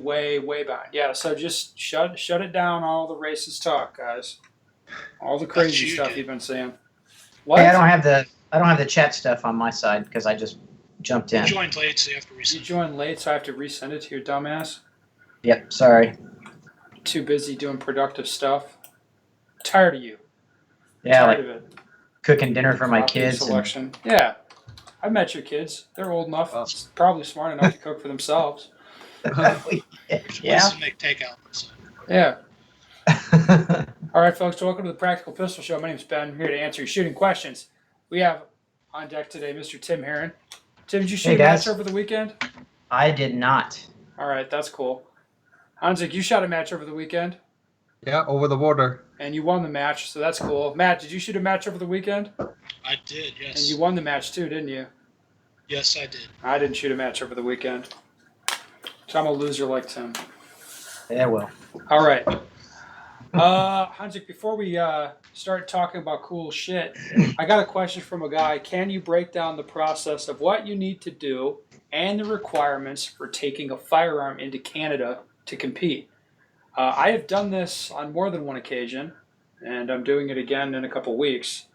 way behind. Yeah, so just shut it down. All the racist talk, guys. All the That's crazy you stuff did. you've been saying. Hey, What? I don't have the chat stuff on my side because I just jumped You in. joined late, so you have to You resend. joined late, so I have to resend it to your dumbass. Yep, sorry. Too busy doing productive stuff. Tired of you. Yeah, Tired like of it. cooking dinner for my Copy kids. selection. Yeah, I met your kids. They're old enough, Oh. probably smart enough to cook for themselves. Yeah. To make takeout. So. Yeah. All right, folks, welcome to the Practical Pistol Show. My name's Ben. I'm here to answer your shooting questions. We have on deck today Mr. Tim Herron. Tim, did you shoot Hey, a match guys. over the weekend? I did not. All right, that's cool. Hanzik, you shot a match over the weekend, Yeah, over the border. and you won the match, so that's cool. Matt, did you shoot a match over the weekend? I did, yes. And you won the match too, didn't you? Yes, I did. I didn't shoot a match over the weekend. So I'm a loser like Tim. Yeah, well. All right. Hanzik, before we start talking about cool shit, I got a question from a guy. Can you break down the process of what you need to do and the requirements for taking a firearm into Canada to compete? I have done this on more than one occasion, and I'm doing it again in a couple weeks.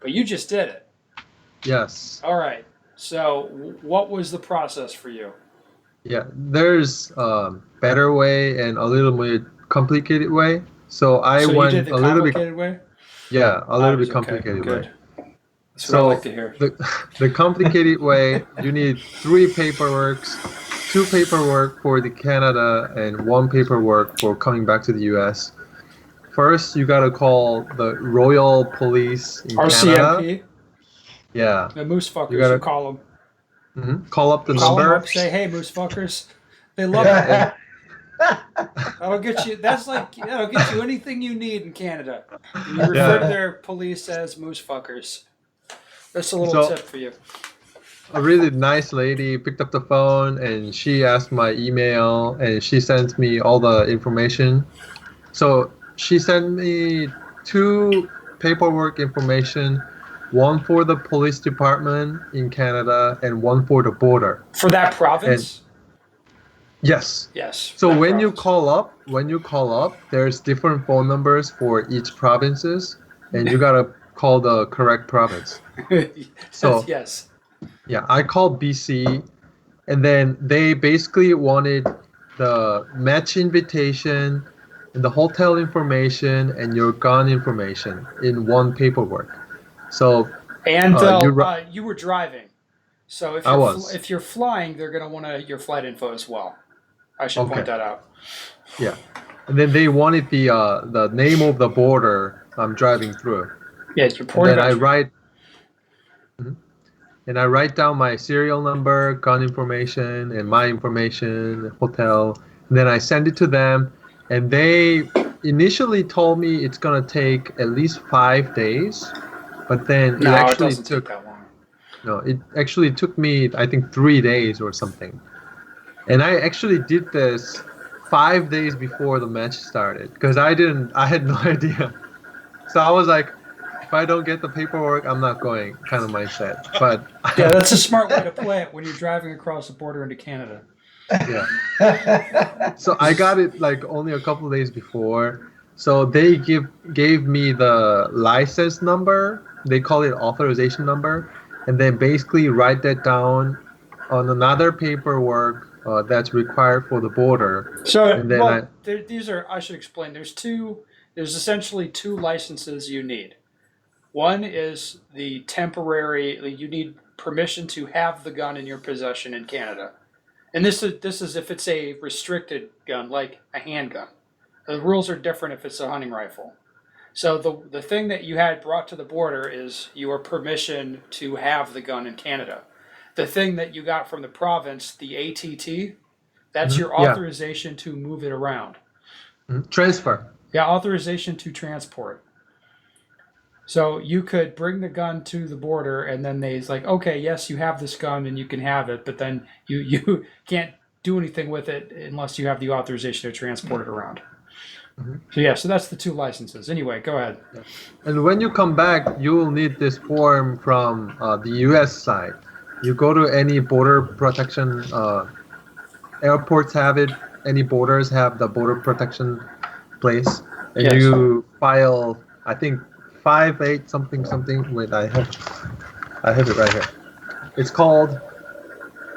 But you just did it. Yes. All right. So what was the process for you? Yeah, there's a better way and a little more complicated way. So I So you went did the a little bit, complicated way? yeah, a little bit Okay, complicated good. way. That's what I So like to hear. the complicated way, you need 3 paperworks, 2 paperwork for the Canada and 1 paperwork for coming back to the US. First, you gotta call the Royal Police in Canada. RCMP, Yeah. the moose fuckers, You gotta- you call them. Call up the Call them number. up, say, hey, moose fuckers. They love it. That'll get you. That'll get you anything you need in Canada. And you refer to their police as moose fuckers. That's a little tip for you. A really nice lady picked up the phone and she asked my email and she sent me all the information. So she sent me 2 paperwork information, 1 for the police department in Canada and 1 for the border. For that province? Yes. Yes. So when you call up, there's different phone numbers for each provinces, and you gotta call the correct province. So yes. yeah, I called BC, and then they basically wanted the match invitation, and the hotel information, and your gun information in 1 paperwork. So And you were driving, so if you're flying, they're gonna want your flight info as well. I should point that out. Yeah, and then they wanted the name of the border I'm driving through. Yeah, it's your port of entry. And I write down my serial number, gun information, and my information, hotel. And then I send it to them, and they initially told me it's gonna take at least 5 days, but then it actually took that long. No, it actually took me I think 3 days or something. And I actually did this 5 days before the match started because I had no idea. So I was like, if I don't get the paperwork, I'm not going, kind of mindset. But yeah, that's a smart way to play it when you're driving across the border into Canada. Yeah. So I got it like only a couple of days before. So they gave me the license number. They call it authorization number, and then basically write that down on another paperwork that's required for the border. So, and then these are, I should explain, there's essentially 2 licenses you need. One is the temporary, you need permission to have the gun in your possession in Canada. And this is if it's a restricted gun, like a handgun. The rules are different if it's a hunting rifle. So the thing that you had brought to the border is your permission to have the gun in Canada. The thing that you got from the province, the ATT, that's your authorization to move it around. Transfer. Yeah, authorization to transport. So you could bring the gun to the border, and then they's like, okay, yes, you have this gun and you can have it, but then you can't do anything with it unless you have the authorization to transport it around. So that's the 2 licenses. Anyway, go ahead. And when you come back, you will need this form from the U.S. side. You go to any border protection airports have it. any borders have the border protection place, and Yes. you file, I think 58 something something. Wait, I have it right here. It's called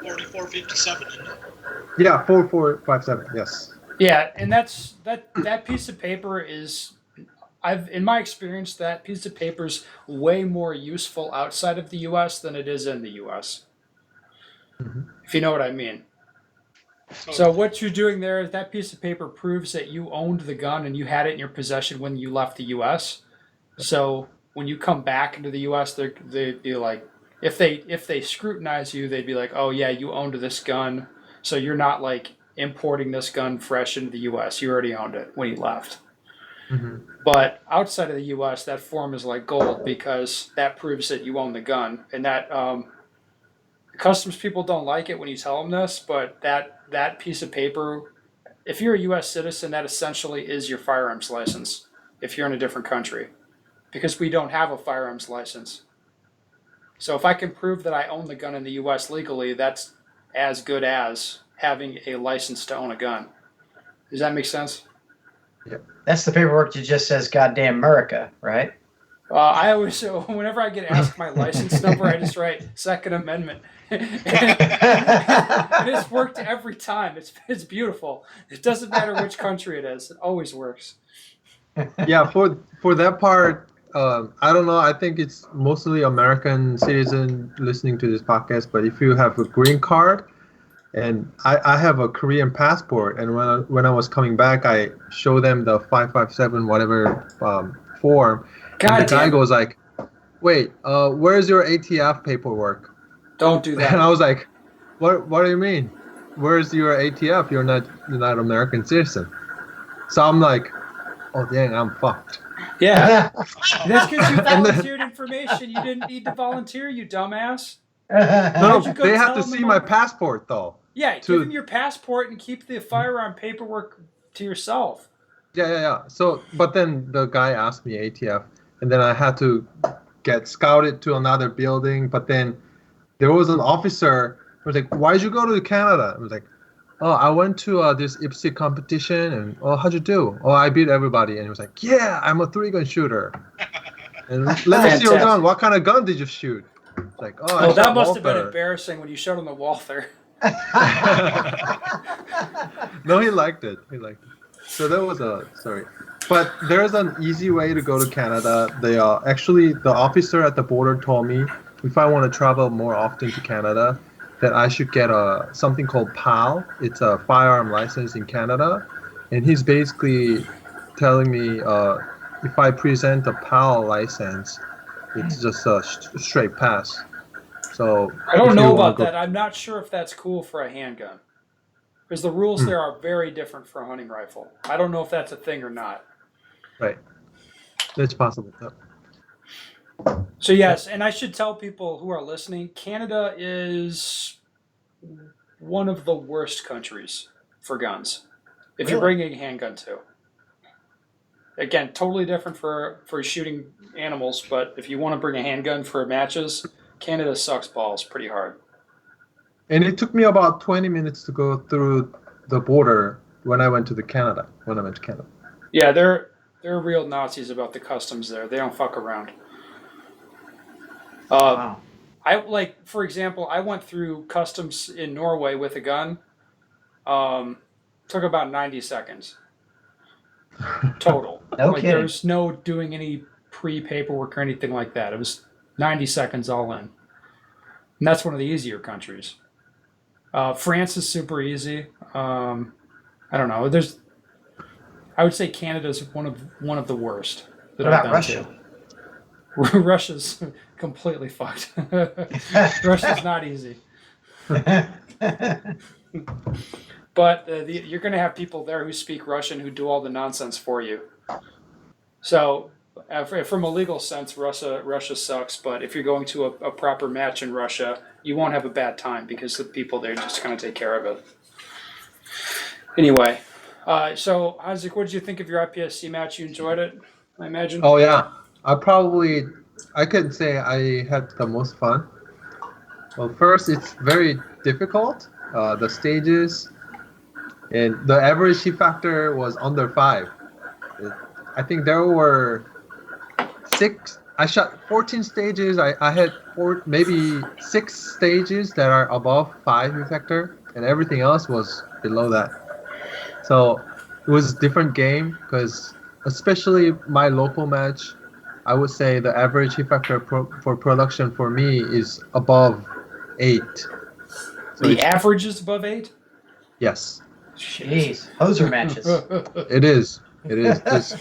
4457, isn't it? 4457. Yes. Yeah, and that piece of paper is in my experience, that piece of paper's way more useful outside of the US than it is in the US. Mhm. If you know what I mean. So what you're doing there is that piece of paper proves that you owned the gun and you had it in your possession when you left the US. So when you come back into the US, they'd be like, if they scrutinize you, they'd be like, oh yeah, you owned this gun, so you're not like importing this gun fresh into the US. You already owned it when you left. Mhm. But outside of the U.S., that form is like gold because that proves that you own the gun, and that customs people don't like it when you tell them this. But that piece of paper, if you're a U.S. citizen, that essentially is your firearms license. If you're in a different country, because we don't have a firearms license. So if I can prove that I own the gun in the U.S. legally, that's as good as having a license to own a gun. Does that make sense? That's the paperwork that just says "Goddamn America," right? I always, whenever I get asked my license number, I just write Second Amendment, and it's worked every time. It's beautiful. It doesn't matter which country it is. It always works. Yeah, for that part, I don't know. I think it's mostly American citizen listening to this podcast. But if you have a green card, and I have a Korean passport, and when I was coming back, I show them the 557 whatever form, and the God guy damn it! goes like, "Wait, where's your ATF paperwork?" Don't do And that. I was like, "What do you mean? Where's your ATF? You're not an American citizen." So I'm like, "Oh dang, I'm fucked." Yeah, Oh, that's because you And then, volunteered information. You didn't need to volunteer, you dumbass. no, Why'd you go they have tell to him see my about- passport though. Yeah, give him To your passport and keep the firearm paperwork to yourself. yeah. So, but then the guy asked me ATF, and then I had to get scouted to another building. But then there was an officer who was like, "Why'd you go to Canada?" I was like, "Oh, I went to this IPSC competition, and oh, how'd you do? Oh, I beat everybody." And he was like, "Yeah, I'm a 3-gun shooter." And let me see your gun. Fantastic. What kind of gun did you shoot? It's like, oh, I Oh, that shot must have been Walther. embarrassing when you showed him the Walther. No, he liked it. He liked it. So that was a sorry. But there's an easy way to go to Canada. They actually the officer at the border told me if I want to travel more often to Canada, that I should get a something called PAL. It's a firearm license in Canada, and he's basically telling me if I present a PAL license, it's just a straight pass. So I don't if know you wanna about that. I'm not sure if that's cool for a handgun. Because the rules there are very different for a hunting rifle. I don't know if that's a thing or not. right, it's possible. Yep. So yes, and I should tell people who are listening, Canada is one of the worst countries for guns. If you're Really? bringing a handgun to. Again, totally different for shooting animals, but if you want to bring a handgun for matches, Canada sucks balls pretty hard. And it took me about 20 minutes to go through the border when I went to Canada. Yeah, they're real Nazis about the customs there. They don't fuck around. Wow. I like, for example, I went through customs in Norway with a gun. Took about 90 seconds total. No Like kidding. there's no doing any pre-paperwork or anything like that. It was 90 seconds all in, and that's one of the easier countries. France is super easy. I don't know. I would say Canada's one of the worst that What I've about been Russia? to. Russia's completely fucked. Russia's not easy. But you're going to have people there who speak Russian who do all the nonsense for you. So, from a legal sense, Russia sucks. But if you're going to a proper match in Russia, you won't have a bad time because the people there just kind of take care of it. Anyway, so Isaac, what did you think of your IPSC match? You enjoyed it, I imagine. Oh yeah, I could say I had the most fun. Well, first it's very difficult. The stages, and the average hit factor was under 5. It- I think there were 6. I shot 14 stages. I had maybe 6 stages that are above 5 hit factor, and everything else was below that. So it was a different game because, especially my local match, I would say the average hit factor for production for me is above 8. So The it's, average is above 8? yes, Jeez, hoser matches. it is. It is.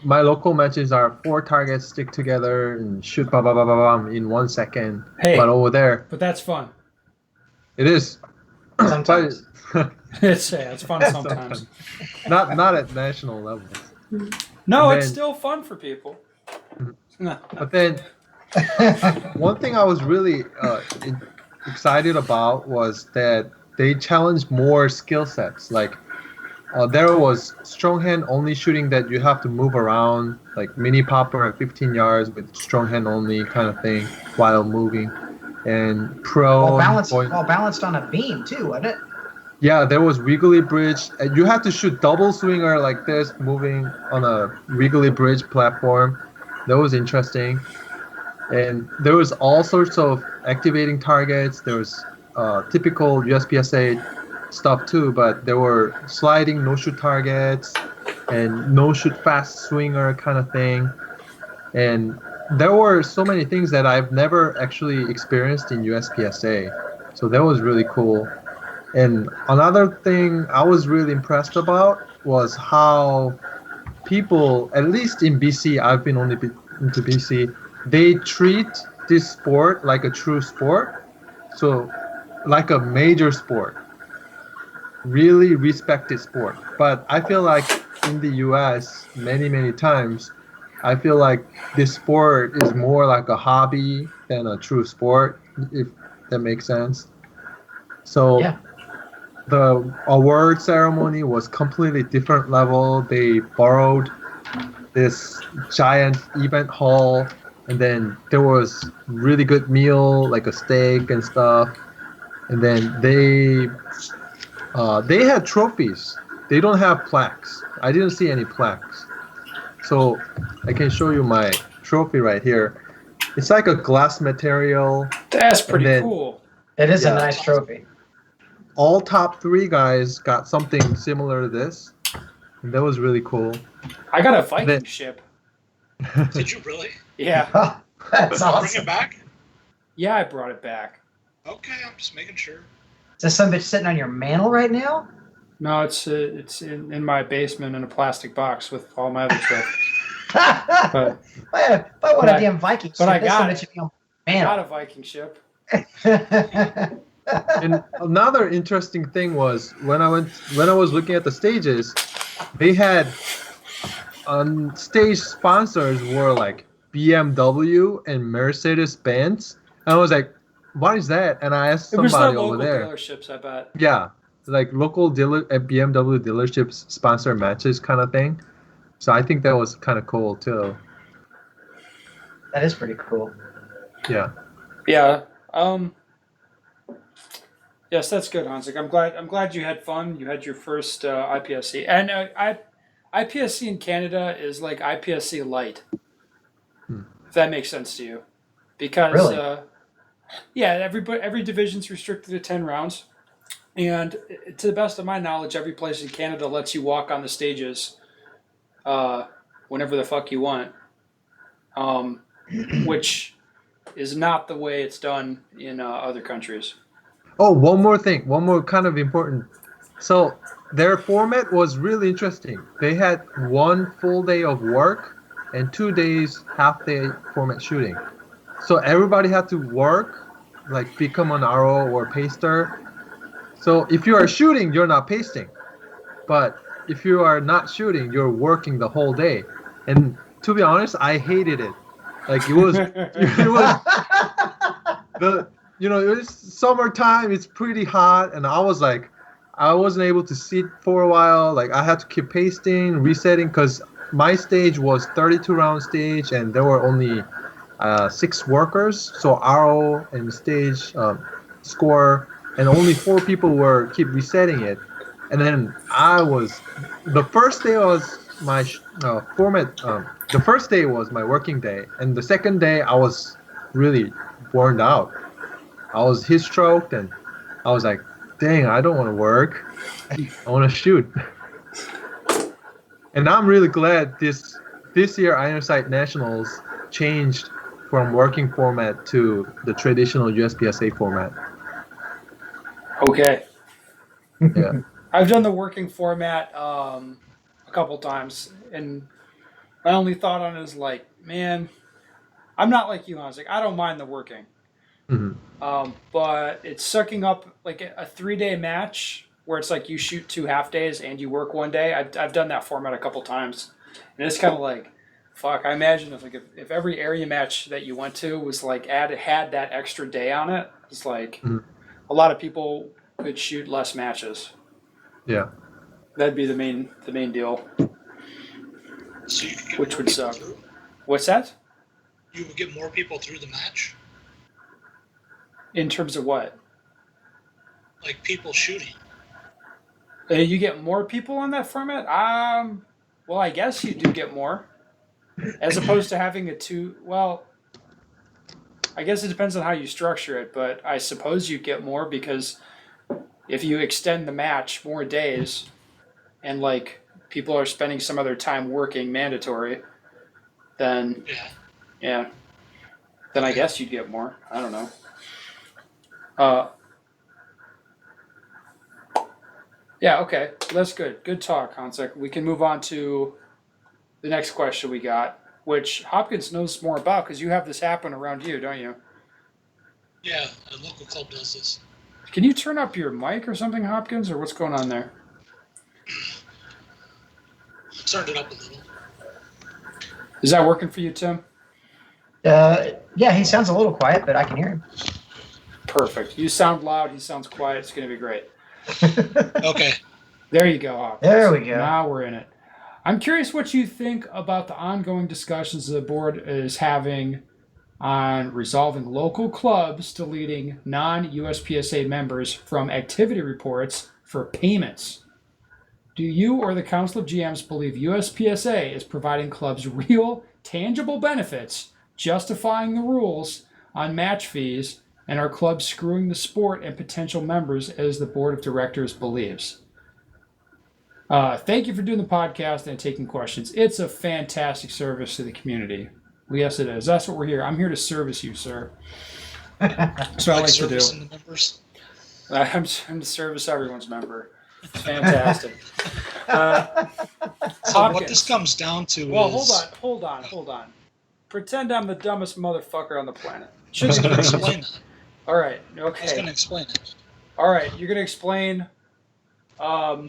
My local matches are 4 targets stick together and shoot ba ba ba ba bam in 1 second. Hey. But over there, But that's fun. it is. Sometimes. It's fun sometimes. Not at national levels. No, And it's then- still fun for people. But then one thing I was really excited about was that they challenged more skill sets. Like there was strong hand only shooting that you have to move around, like mini popper at 15 yards with strong hand only kind of thing while moving, and pro. While balanced on a beam too, wasn't it? Yeah, there was wiggly bridge. And you had to shoot double swinger like this, moving on a wiggly bridge platform. That was interesting. And there was all sorts of activating targets. There was typical USPSA stuff too, but there were sliding no-shoot targets and no-shoot fast swinger kind of thing. And there were so many things that I've never actually experienced in USPSA. So that was really cool. And another thing I was really impressed about was how people, at least in BC, I've been only into BC, they treat this sport like a true sport. So like a major sport. Really respected sport. But I feel like in the US, many times, I feel like this sport is more like a hobby than a true sport, if that makes sense. So Yeah. the award ceremony was completely different level. They borrowed this giant event hall, and then there was really good meal like a steak and stuff. And then they had trophies. They don't have plaques. I didn't see any plaques. So I can show you my trophy right here. It's like a glass material. That's pretty then- cool. It is Yeah. a nice trophy. All top 3 guys got something similar to this. And that was really cool. I got a Viking Then- ship. Did you really? Yeah. That's Bring awesome. it back? Yeah, I brought it back. Okay, I'm just making sure. Is this something that's sitting on your mantle right now? No, it's in my basement in a plastic box with all my other trophies. But what but a I- damn Viking but I ship. This got something it. should be on Got mantle. a Viking ship. And another interesting thing was when I was looking at the stages, they had on stage sponsors were like BMW and Mercedes Benz. And I was like, what is that? And I asked It was the somebody local over there. dealerships, I bet. Yeah, like local dealer at BMW dealerships sponsor matches kind of thing. So I think that was kind of cool too. That is pretty cool. Yeah. Yeah. Yes, that's good, Hansik. I'm glad you had fun. You had your first IPSC, and IPSC in Canada is like IPSC light. If that makes sense to you, because Really? yeah, every division's restricted to 10 rounds, and to the best of my knowledge, every place in Canada lets you walk on the stages, whenever the fuck you want, which is not the way it's done in other countries. Oh, one more thing. One more kind of important. So their format was really interesting. They had 1 full day of work and 2 days half day format shooting. So everybody had to work, like become an RO or paster. So if you are shooting, you're not pasting. But if you are not shooting, you're working the whole day. And to be honest, I hated it. Like it was it was summertime, it's pretty hot, and I was like, I wasn't able to sit for a while. Like I had to keep pasting, resetting, because my stage was 32 round stage, and there were only 6 workers, so RO and stage score, and only 4 people were keep resetting it. And then the first day was my format. The first day was my working day, and the second day I was really burned out. I was heat stroked, and I was like, "Dang, I don't want to work. I want to shoot." And I'm really glad this year Ironside Nationals changed from working format to the traditional USPSA format. Okay. Yeah. I've done the working format a couple times, and my only thought on it is like, man, I'm not like you. I was like, I don't mind the working, Mhm. but it's sucking up like a 3-day match where it's like you shoot 2 half days and you work 1 day. I've done that format a couple times, and it's kind of like, fuck. I imagine if every area match that you went to was like had that extra day on it, it's like Mhm. a lot of people could shoot less matches. Yeah. That'd be the main deal. So you could get Which more would people suck. through? What's that? You would get more people through the match? In terms of what? Like people shooting. You get more people on that format? Well, I guess you do get more. As opposed to having a two. Well, I guess it depends on how you structure it, but I suppose you get more because if you extend the match more days and like people are spending some other time working mandatory, then Yeah. then I guess you'd get more. I don't know. Uh, yeah, okay. That's good. Good talk, Hansek. We can move on to the next question we got, which Hopkins knows more about because you have this happen around you, don't you? Yeah, a local club does this. Can you turn up your mic or something, Hopkins, or what's going on there? Turned it up a little. Is that working for you, Tim? Yeah, he sounds a little quiet, but I can hear him. Perfect. You sound loud. He sounds quiet. It's going to be great. Okay. There you go, Hopkins. There we go. Now we're in it. I'm curious what you think about the ongoing discussions the board is having on resolving local clubs deleting non-USPSA members from activity reports for payments. Do you or the Council of GMs believe USPSA is providing clubs real, tangible benefits, justifying the rules on match fees, and are clubs screwing the sport and potential members as the board of directors believes? Thank you for doing the podcast and taking questions. It's a fantastic service to the community. Yes, it is. That's what we're here. I'm here to service you, sir. That's what I like to do. servicing the members. I'm to service everyone's member. It's fantastic. So what this comes down to Well, is... hold on. Pretend I'm the dumbest motherfucker on the planet. I was going to explain that. All right. I was going Okay. to explain it. All right. You're going to explain what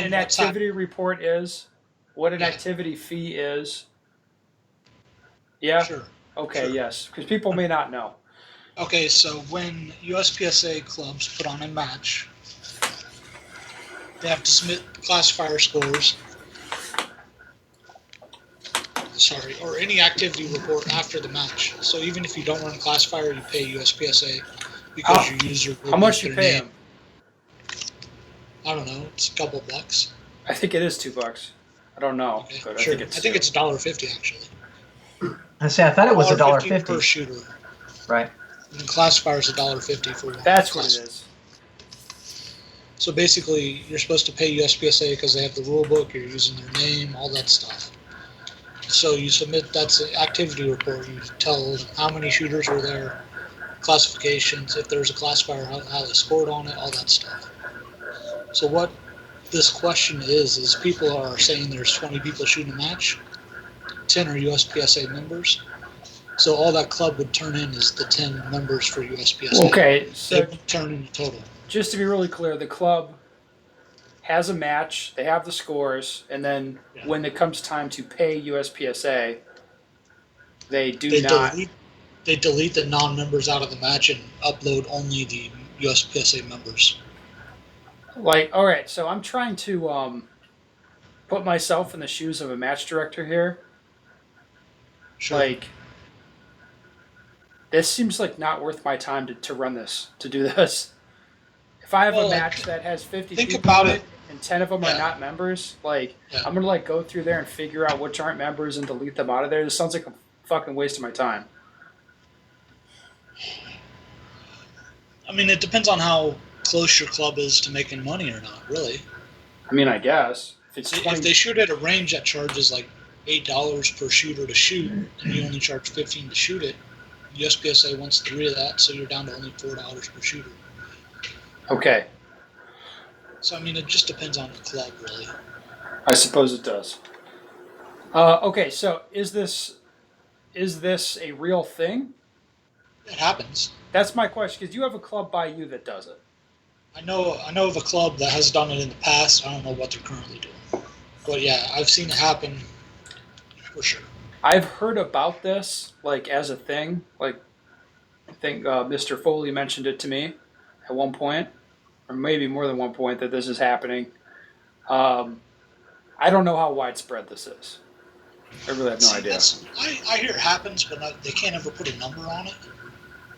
an what's activity report is, what an activity fee is. Yeah? Sure. Okay, Sure. yes. Because people may not know. Okay, so when USPSA clubs put on a match, they have to submit classifier scores. Sorry, or any activity report after the match. So even if you don't run a classifier, you pay USPSA because you use your. How much you their pay name. them? I don't know. It's a couple bucks. I think it is $2. I don't know, Okay, but sure. I think it's. I think it's $1.50 actually. I thought it was $1.50 per $1.50. shooter. Right. And classifier is $1.50 for one. That's what it is. So basically, you're supposed to pay USPSA because they have the rule book. You're using their name, all that stuff. So you submit, that's an activity report. You tell how many shooters were there, classifications, if there's a classifier, how they scored on it, all that stuff. So what this question is people are saying there's 20 people shooting a match, 10 are USPSA members. So all that club would turn in is the 10 members for USPSA. Okay, so They would turn in a total. just to be really clear, the club has a match, they have the scores, and then when it comes time to pay USPSA, they delete the non-members out of the match and upload only the USPSA members. Like, all right, so I'm trying to put myself in the shoes of a match director here. Sure. Like, this seems like not worth my time to run this, to do this. If I have a match that has 50 think people about in it. and 10 of them are not members, like, Yeah. I'm gonna like go through there and figure out which aren't members and delete them out of there. This sounds like a fucking waste of my time. I mean, it depends on how close your club is to making money or not, really. I mean, I guess if it's If they shoot at a range that charges like $8 per shooter to shoot, and you only charge $15 to shoot it, USPSA wants 3 of that, so you're down to only $4 per shooter. Okay, So I mean, it just depends on the club, really. I suppose it does. Okay, so is this a real thing? It happens. That's my question, because you have a club by you that does it. I know of a club that has done it in the past. I don't know what they're currently doing, but yeah, I've seen it happen for sure. I've heard about this, like, as a thing. Like, I think Mr. Foley mentioned it to me at one point, or maybe more than one point, that this is happening. I don't know how widespread this is. I really have no idea. I hear it happens, but they can't ever put a number on it.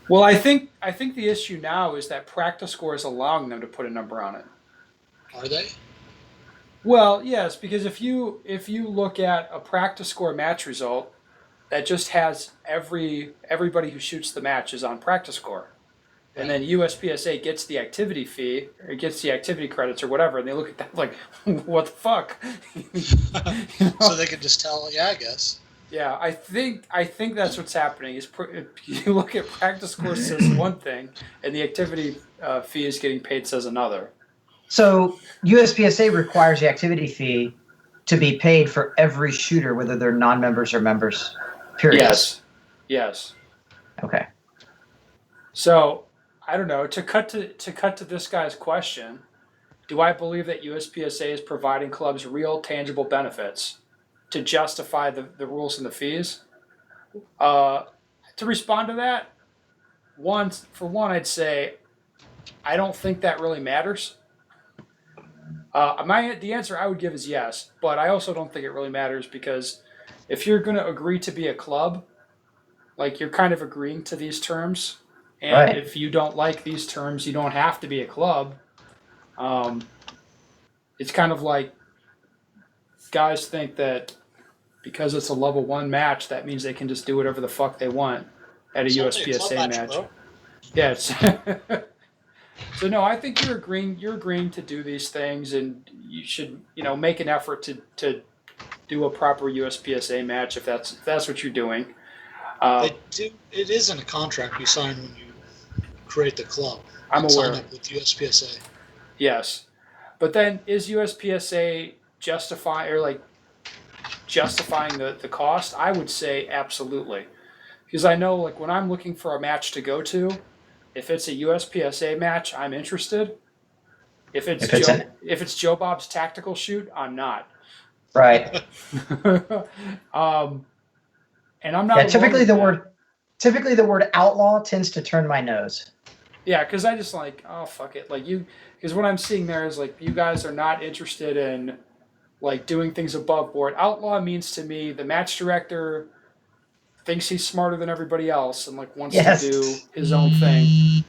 Well, I think the issue now is that Practice Score is allowing them to put a number on it. Are they? Well, yes, because if you look at a Practice Score match result, that just has everybody who shoots the match is on Practice Score. And then USPSA gets the activity fee, or gets the activity credits or whatever, and they look at that like, what the fuck? You know? So they can just tell, yeah, I guess. Yeah, I think that's what's happening. Is you look at Practice Score says one thing, and the activity fee is getting paid says another. So USPSA requires the activity fee to be paid for every shooter, whether they're non-members or members. Period. Yes. Okay. So I don't know. To cut to this guy's question, do I believe that USPSA is providing clubs real tangible benefits to justify the rules and the fees? To respond to that, I'd say I don't think that really matters. The answer I would give is yes, but I also don't think it really matters, because if you're going to agree to be a club, like, you're kind of agreeing to these terms, and right. If you don't like these terms, you don't have to be a club. It's kind of like guys think that because it's a level 1 match, that means they can just do whatever the fuck they want at a USPSA match. Yes. So no, I think you're agreeing to do these things, and you should, make an effort to do a proper USPSA match if that's what you're doing. They do. It is in a contract you sign when you create the club. I'm aware. Sign up with USPSA. Yes, but then is USPSA justifying the cost? I would say absolutely, because I know, like, when I'm looking for a match to go to, if it's a USPSA match, I'm interested. If it's Joe Bob's tactical shoot, I'm not. Right. And I'm not. Yeah, typically the word outlaw tends to turn my nose. Yeah, because I just like, oh, fuck it, like, because what I'm seeing there is, like, you guys are not interested in, like, doing things above board. Outlaw means to me the match director thinks he's smarter than everybody else and, like, wants to do his own thing.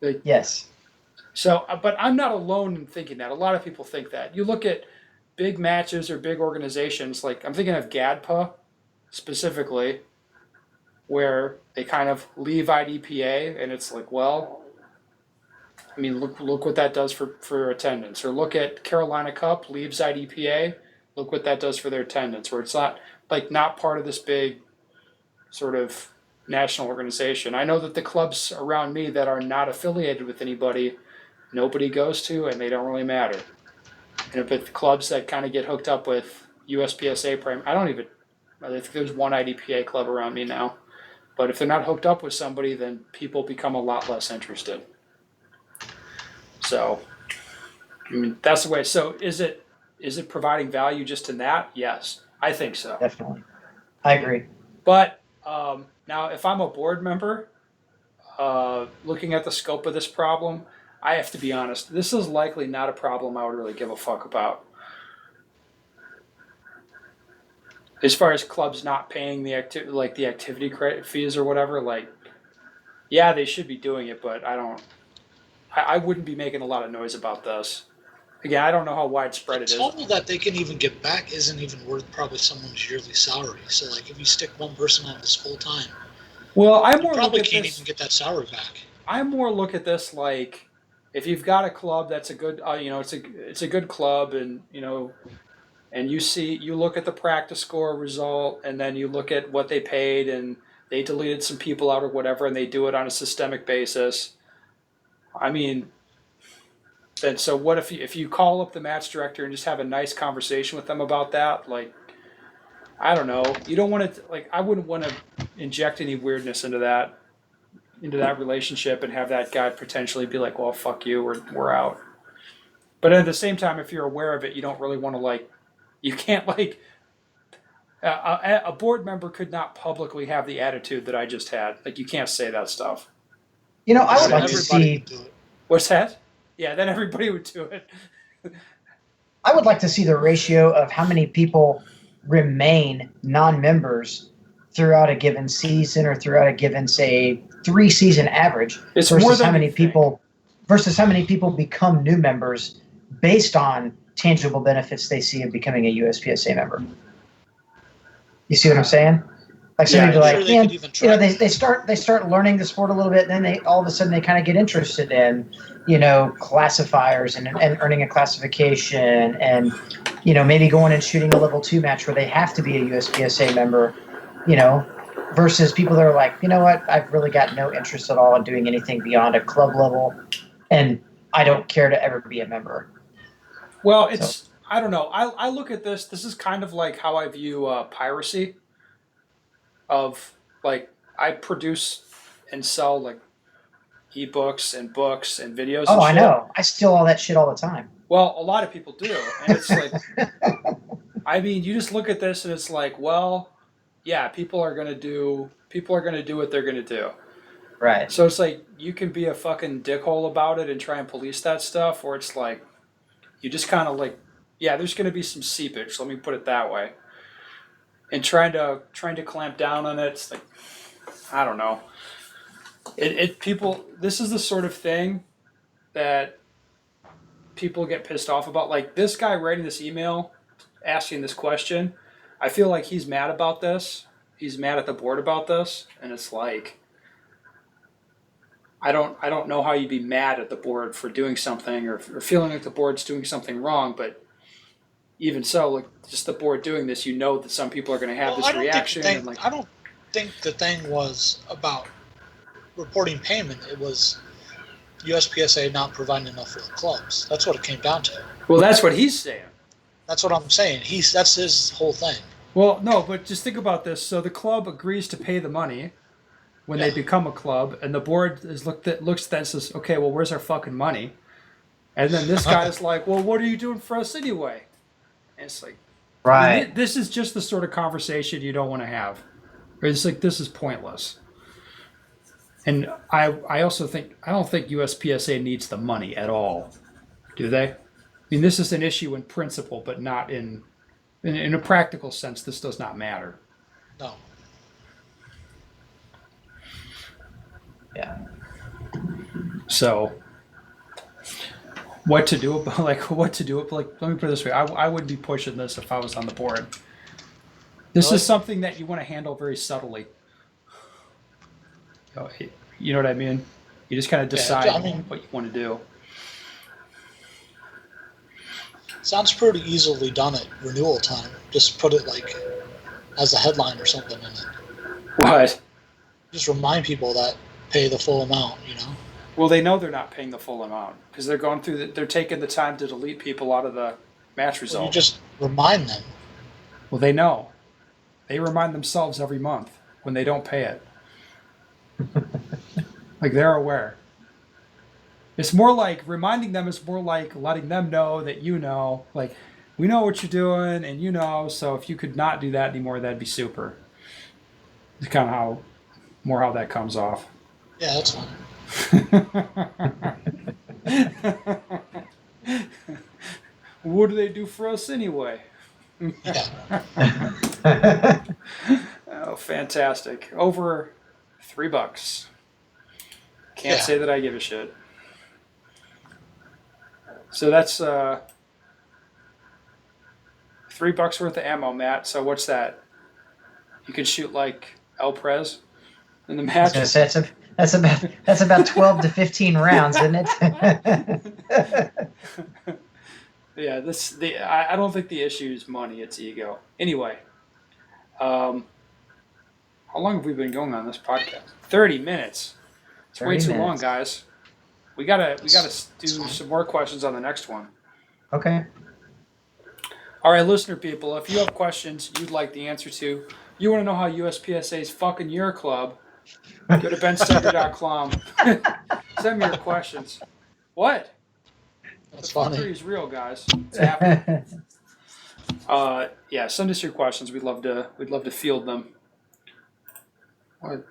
Like, yes. So, but I'm not alone in thinking that. A lot of people think that. You look at big matches or big organizations, like, I'm thinking of GADPA specifically, where they kind of leave IDPA, and it's like, well, I mean, look what that does for attendance. Or look at Carolina Cup, leaves IDPA, look what that does for their attendance, where it's not part of this big sort of national organization. I know that the clubs around me that are not affiliated with anybody, nobody goes to, and they don't really matter. And if it's clubs that kind of get hooked up with USPSA, I think there's one IDPA club around me now. But if they're not hooked up with somebody, then people become a lot less interested. So, I mean, that's the way. So is it providing value just in that? Yes, I think so. Definitely. I agree. But now, if I'm a board member, looking at the scope of this problem, I have to be honest. This is likely not a problem I would really give a fuck about. As far as clubs not paying the activity credit fees or whatever, like, yeah, they should be doing it, but I wouldn't be making a lot of noise about this. Again, I don't know how widespread it The is. total that they can even get back isn't even worth probably someone's yearly salary. So, like, if you stick one person on this full time, Well, I you more look probably at can't this. even get that salary back. I more look at this like if you've got a club that's a good, it's a good club, and and you look at the practice score result, and then you look at what they paid, and they deleted some people out or whatever, and they do it on a systemic basis. I mean, then so what if you call up the match director and just have a nice conversation with them about that? Like, I don't know, you don't want to like I wouldn't want to inject any weirdness into that relationship and have that guy potentially be like, well, fuck you, we're out. But at the same time, if you're aware of it, you don't really want to you can't a board member could not publicly have the attitude that I just had. Like, you can't say that stuff. I would like to Everybody see. would do it. What's that? Yeah, then everybody would do it. I would like to see the ratio of how many people remain non-members throughout a given season or throughout a given, say, 3-season average It's more versus than how many you think. people become new members based on tangible benefits they see of becoming a USPSA member. You see what I'm saying? Like somebody Yeah, be I'm like, sure they could even try. they start learning the sport a little bit, and then they all of a sudden they kind of get interested in, classifiers and earning a classification, and maybe going and shooting a level 2 match where they have to be a USPSA member, versus people that are like, you know what, I've really got no interest at all in doing anything beyond a club level, and I don't care to ever be a member. Well, I don't know. I look at this. This is kind of like how I view piracy. Of like, I produce and sell like ebooks and books and videos. Oh, and I shit. know. I steal all that shit all the time. Well, a lot of people do, and it's like, I mean, you just look at this and it's like, well, yeah, people are gonna do what they're gonna do. Right. So it's like you can be a fucking dickhole about it and try and police that stuff, or it's like you just kind of like, yeah, there's gonna be some seepage. Let me put it that way. And trying to clamp down on it, it's like, I don't know. People. This is the sort of thing that people get pissed off about. Like this guy writing this email, asking this question. I feel like he's mad about this. He's mad at the board about this, and it's like, I don't know how you'd be mad at the board for doing something or feeling like the board's doing something wrong, but even so, like just the board doing this, that some people are going to have this reaction. I don't think the thing was about reporting payment. It was USPSA not providing enough for the clubs. That's what it came down to. Well, that's what he's saying. That's what I'm saying. That's his whole thing. Well, no, but just think about this. So the club agrees to pay the money when they become a club, and the board looks at that and says, "Okay, well, where's our fucking money?" And then this guy is like, "Well, what are you doing for us anyway?" And it's like, Right. I mean, this is just the sort of conversation you don't want to have. It's like, this is pointless. And I also think I don't think USPSA needs the money at all, do they? I mean, this is an issue in principle, but not in a practical sense. This does not matter. No. Yeah. So, what to do about let me put it this way: I wouldn't be pushing this if I was on the board. This is something that you want to handle very subtly. You know what I mean? You just kind of decide what you want to do. Sounds pretty easily done at renewal time. Just put it like as a headline or something in it. What? Just remind people that pay the full amount, Well, they know they're not paying the full amount because they're going through. They're taking the time to delete people out of the match Well, result. you just remind them. Well, they know. They remind themselves every month when they don't pay it. Like, they're aware. It's more like reminding them is more like letting them know that like, we know what you're doing and so if you could not do that anymore, that'd be super. It's kind of how that comes off. Yeah, that's fine. What do they do for us anyway? Yeah. Oh, fantastic. Over $3. Can't Yeah. say that I give a shit. So that's $3 worth of ammo, Matt. So what's that? You can shoot like El Prez in the I was match. gonna say that's about 12 to 15 rounds, isn't it? Yeah, I don't think the issue is money; it's ego. Anyway, how long have we been going on this podcast? 30 minutes. It's way 30 too long, minutes. guys. We gotta do some more questions on the next one. Okay. All right, listener people, if you have questions you'd like the answer to, you want to know how USPSA is fucking your club, go to benstoeger.com. Send me your questions. What? That's The fuckery funny. is real, guys. It's happening. Yeah, send us your questions. We'd love to field them. What?